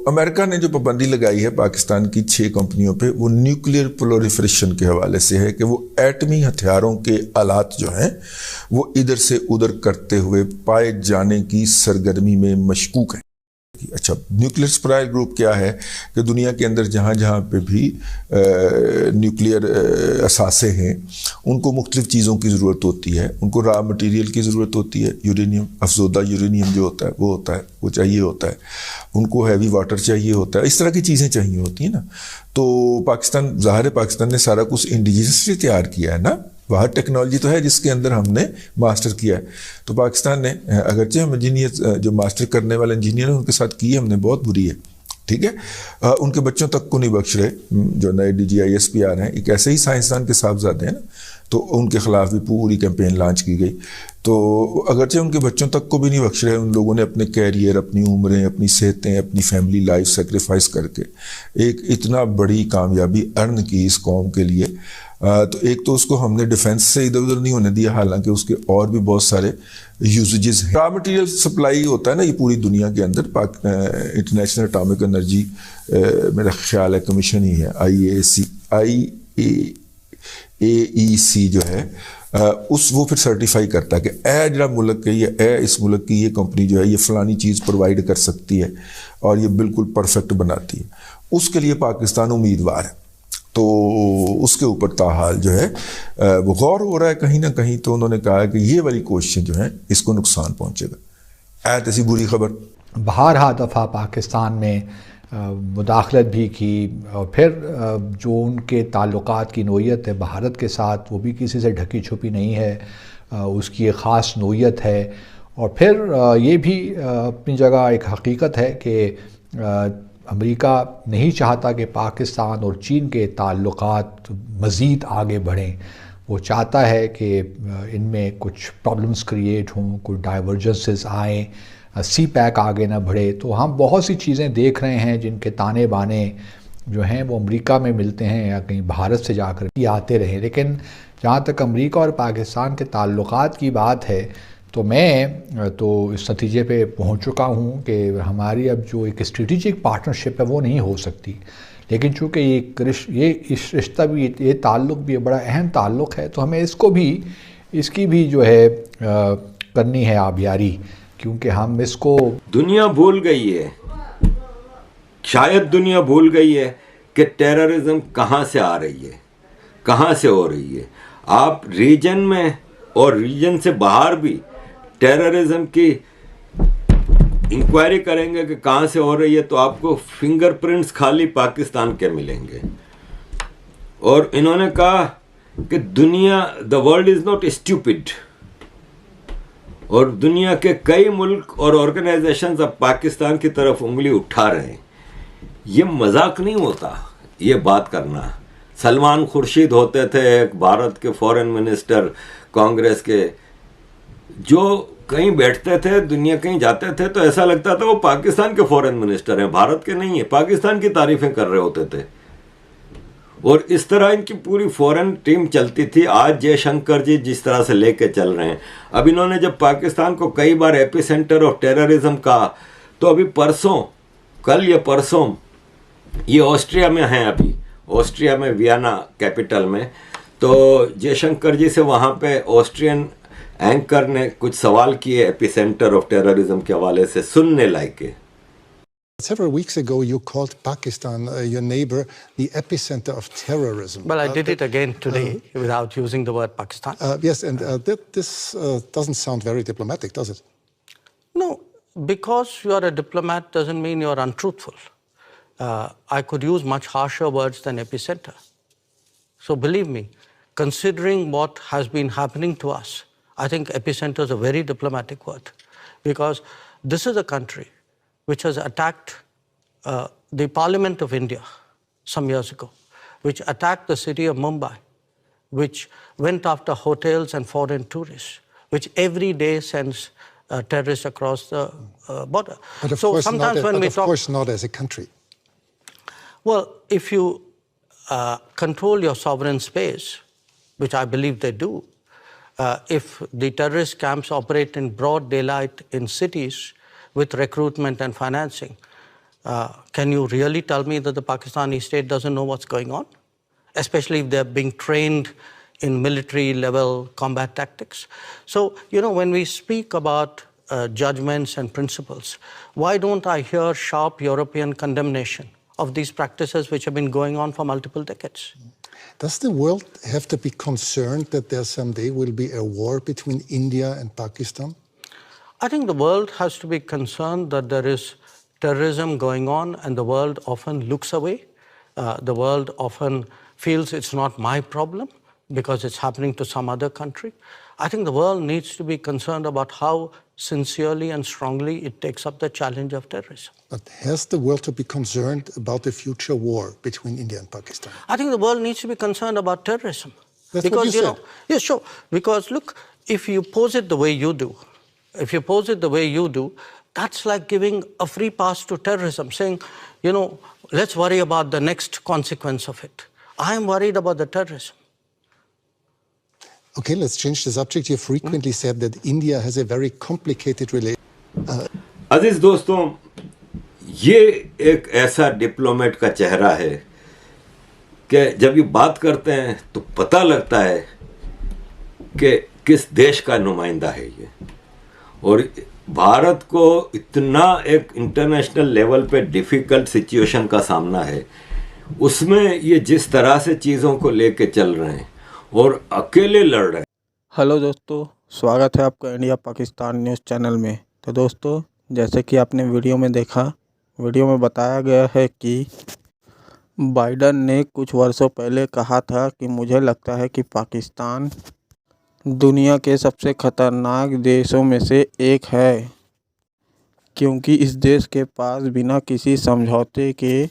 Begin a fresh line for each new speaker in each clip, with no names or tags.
America ने जो पाबंदी लगाई है पाकिस्तान की 6 कंपनियों पे, वो न्यूक्लियर प्रोलिफरेशन के हवाले से है कि वो एटमी हथियारों के आलात जो हैं वो इधर से उधर करते हुए पाए जाने की सरगर्मी में मशकूक है। अच्छा, न्यूक्लियर सप्लाई ग्रुप क्या है कि दुनिया के अंदर जहाँ जहाँ पे भी न्यूक्लियर असासे हैं उनको मुख्तलिफ़ चीज़ों की ज़रूरत होती है। उनको रॉ मटेरियल की ज़रूरत होती है, यूरेनियम, अफजोदा यूरेनियम जो होता है वो चाहिए होता है। उनको हैवी वाटर चाहिए होता है, इस तरह की चीज़ें चाहिए होती हैं ना। तो पाकिस्तान, ज़ाहिर है पाकिस्तान ने सारा कुछ इंडिजिनसली तैयार किया है ना। वहाँ टेक्नोलॉजी तो है जिसके अंदर हमने मास्टर किया है। तो पाकिस्तान ने, अगरचे हम इंजीनियर जो मास्टर करने वाले इंजीनियर हैं उनके साथ की है हमने, बहुत बुरी है, ठीक है। उनके बच्चों तक को नहीं बख्श रहे। जो नए DGISP आ रहे हैं, एक ऐसे ही साइंसदान के साहबजादे हैं ना, तो उनके खिलाफ भी पूरी कैंपेन लॉन्च की गई। तो अगरचे उनके बच्चों तक को भी नहीं बख्श रहे, उन लोगों ने अपने कैरियर, अपनी उम्रें, अपनी सेहतें, अपनी फैमिली लाइफ सेक्रीफाइस करके एक इतना बड़ी कामयाबी अर्न की इस कौम के लिए। तो एक तो उसको हमने डिफेंस से इधर उधर नहीं होने दिया, हालांकि उसके और भी बहुत सारे यूजेजेस हैं। रॉ मटेरियल सप्लाई होता है ना, ये पूरी दुनिया के अंदर इंटरनेशनल एटॉमिक एनर्जी मेरा ख्याल है कमीशन ही है, IAEC जो है वो फिर सर्टिफाई करता है कि ए जरा मुल्क के या इस मुल्क की ये कंपनी जो है ये फलानी चीज़ प्रोवाइड कर सकती है और ये बिल्कुल परफेक्ट बनाती है। उसके लिए पाकिस्तान उम्मीदवार है। तो उसके ऊपर ताहाल जो है वो गौर हो रहा है कहीं ना कहीं। तो उन्होंने कहा कि ये वाली कोशिशें जो हैं इसको नुकसान पहुंचेगा। ऐसी बुरी खबर
बारहा दफ़ा पाकिस्तान में मुदाखलत भी की, और फिर जो उनके ताल्लुकात की नोयत है भारत के साथ वो भी किसी से ढकी छुपी नहीं है, उसकी एक ख़ास नोयत है। और फिर ये भी अपनी जगह एक हकीकत है कि अमेरिका नहीं चाहता कि पाकिस्तान और चीन के ताल्लुकात मज़ीद आगे बढ़ें। वो चाहता है कि इनमें कुछ प्रॉब्लम्स क्रिएट हों, कुछ डाइवर्जेंसेस आएँ, CPEC आगे ना बढ़े। तो हम बहुत सी चीज़ें देख रहे हैं जिनके ताने बाने जो हैं वो अमेरिका में मिलते हैं या कहीं भारत से जाकर भी आते रहे। लेकिन जहाँ तक अमेरिका और पाकिस्तान के ताल्लुकात की बात है तो मैं तो इस नतीजे पे पहुँच चुका हूँ कि हमारी अब जो एक स्ट्रेटिजिक पार्टनरशिप है वो नहीं हो सकती। लेकिन चूँकि ये इस रिश्ता भी, ये ताल्लुक़ भी बड़ा अहम ताल्लुक़ है, तो हमें इसकी भी जो है करनी है आबियारी, क्योंकि हम इसको,
दुनिया भूल गई है, शायद दुनिया भूल गई है कि टेररिज्म कहाँ से आ रही है, कहाँ से हो रही है। आप रीजन में और रीजन से बाहर भी टेररिज्म की इंक्वायरी करेंगे कि कहाँ से हो रही है तो आपको फिंगरप्रिंट्स खाली पाकिस्तान के मिलेंगे। और इन्होंने कहा कि दुनिया, the world is not stupid, और दुनिया के कई मुल्क और ऑर्गेनाइजेशंस अब पाकिस्तान की तरफ उंगली उठा रहे हैं। ये मजाक नहीं होता ये बात करना। सलमान खुर्शीद होते थे भारत के फॉरेन मिनिस्टर कांग्रेस के, जो कहीं बैठते थे, दुनिया कहीं जाते थे तो ऐसा लगता था वो पाकिस्तान के फॉरेन मिनिस्टर हैं, भारत के नहीं है, पाकिस्तान की तारीफें कर रहे होते थे। और इस तरह इनकी पूरी फॉरेन टीम चलती थी। आज जयशंकर जी जिस तरह से लेके चल रहे हैं, अब इन्होंने जब पाकिस्तान को कई बार एपी सेंटर ऑफ टेररिज्म कहा, तो अभी परसों, कल या परसों, ये ऑस्ट्रिया में हैं, अभी ऑस्ट्रिया में वियना कैपिटल में। तो जयशंकर जी से वहाँ पे ऑस्ट्रियन एंकर ने कुछ सवाल किए एपी सेंटर ऑफ टेररिज्म के हवाले से, सुनने लायक है।
Several weeks ago, you called Pakistan, your neighbor, the epicenter of terrorism.
Well, I did it again today without using the word Pakistan.
Yes, and this doesn't sound very diplomatic, does it?
No, because you are a diplomat doesn't mean you are untruthful. I could use much harsher words than epicenter. So believe me, considering what has been happening to us, I think epicenter is a very diplomatic word, because this is a country which has attacked the Parliament of India some years ago, which attacked the city of Mumbai, which went after hotels and foreign tourists, which every day sends terrorists across the border.
But of
so
course
sometimes when we
of
talk,
course not as a country.
Well, if you control your sovereign space, which I believe they do, if the terrorist camps operate in broad daylight in cities with recruitment and financing, can you really tell me that the Pakistani state doesn't know what's going on? Especially if they're being trained in military level combat tactics. So, when we speak about judgments and principles, why don't I hear sharp European condemnation of these practices which have been going on for multiple decades?
Does the world have to be concerned that there someday will be a war between India and Pakistan?
I think the world has to be concerned that there is terrorism going on, and the world often looks away. The world often feels it's not my problem because it's happening to some other country. I think the world needs to be concerned about how sincerely and strongly it takes up the challenge of terrorism.
But has the world to be concerned about the future war between India and Pakistan?
I think the world needs to be concerned about terrorism.
That's
because,
what you said.
Yeah, sure. Because look, if you pose it the way you do, that's like giving a free pass to terrorism, saying, let's worry about the next consequence of it. I am worried about the terrorism.
Okay, let's change the subject. You frequently said that India has a very complicated relationship.
अजीज दोस्तों, ये एक ऐसा diplomat का चेहरा है कि जब ये बात करते हैं तो पता लगता है कि किस देश का नुमाइंदा है ये, और भारत को इतना एक इंटरनेशनल लेवल पे डिफ़िकल्ट सिचुएशन का सामना है, उसमें ये जिस तरह से चीज़ों को लेके चल रहे हैं और अकेले लड़ रहे हैं।
हेलो दोस्तों, स्वागत है आपका इंडिया पाकिस्तान न्यूज़ चैनल में। तो दोस्तों, जैसे कि आपने वीडियो में देखा, वीडियो में बताया गया है कि बाइडन ने कुछ वर्षों पहले कहा था कि मुझे लगता है कि पाकिस्तान दुनिया के सबसे ख़तरनाक देशों में से एक है, क्योंकि इस देश के पास बिना किसी समझौते के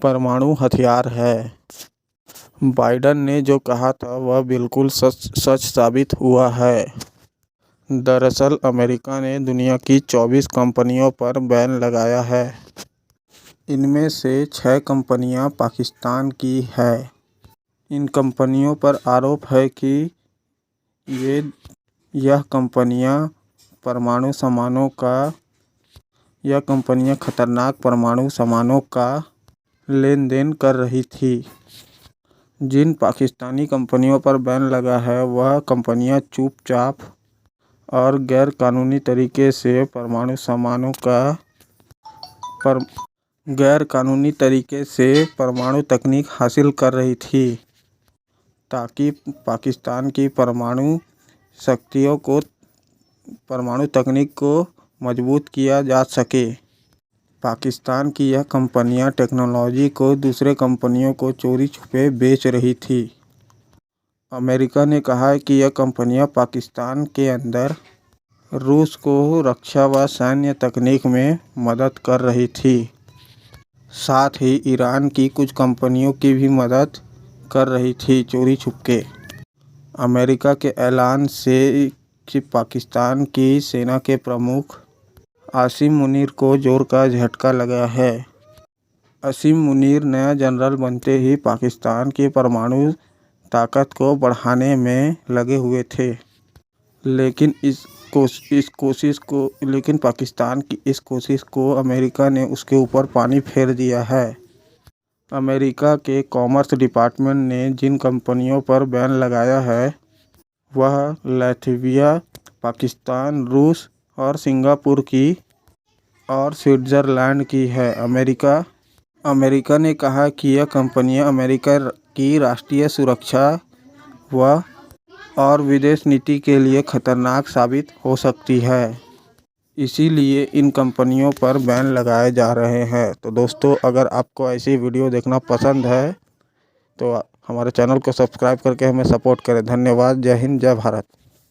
परमाणु हथियार है। बाइडन ने जो कहा था वह बिल्कुल सच साबित हुआ है। दरअसल अमेरिका ने दुनिया की 24 कंपनियों पर बैन लगाया है। इनमें से 6 कंपनियां पाकिस्तान की है। इन कंपनियों पर आरोप है कि यह कंपनियां खतरनाक परमाणु सामानों का लेन देन कर रही थी। जिन पाकिस्तानी कंपनियों पर बैन लगा है वह कंपनियां चुपचाप और गैर कानूनी तरीके से परमाणु तकनीक हासिल कर रही थी, ताकि पाकिस्तान की परमाणु तकनीक को मजबूत किया जा सके। पाकिस्तान की यह कंपनियां टेक्नोलॉजी को दूसरे कंपनियों को चोरी छुपे बेच रही थी। अमेरिका ने कहा है कि यह कंपनियां पाकिस्तान के अंदर रूस को रक्षा व सैन्य तकनीक में मदद कर रही थी। साथ ही ईरान की कुछ कंपनियों की भी मदद कर रही थी चोरी छुपके। अमेरिका के ऐलान से कि पाकिस्तान की सेना के प्रमुख आसिम मुनीर को जोर का झटका लगा है। आसिम मुनीर नया जनरल बनते ही पाकिस्तान की परमाणु ताकत को बढ़ाने में लगे हुए थे, लेकिन पाकिस्तान की इस कोशिश को अमेरिका ने उसके ऊपर पानी फेर दिया है। अमेरिका के कॉमर्स डिपार्टमेंट ने जिन कंपनियों पर बैन लगाया है वह लातविया, पाकिस्तान, रूस और सिंगापुर की और स्विट्ज़रलैंड की है। अमेरिका ने कहा कि यह कंपनियां अमेरिका की राष्ट्रीय सुरक्षा और विदेश नीति के लिए खतरनाक साबित हो सकती है, इसीलिए इन कंपनियों पर बैन लगाए जा रहे हैं। तो दोस्तों, अगर आपको ऐसी वीडियो देखना पसंद है तो हमारे चैनल को सब्सक्राइब करके हमें सपोर्ट करें। धन्यवाद। जय हिंद, जय भारत।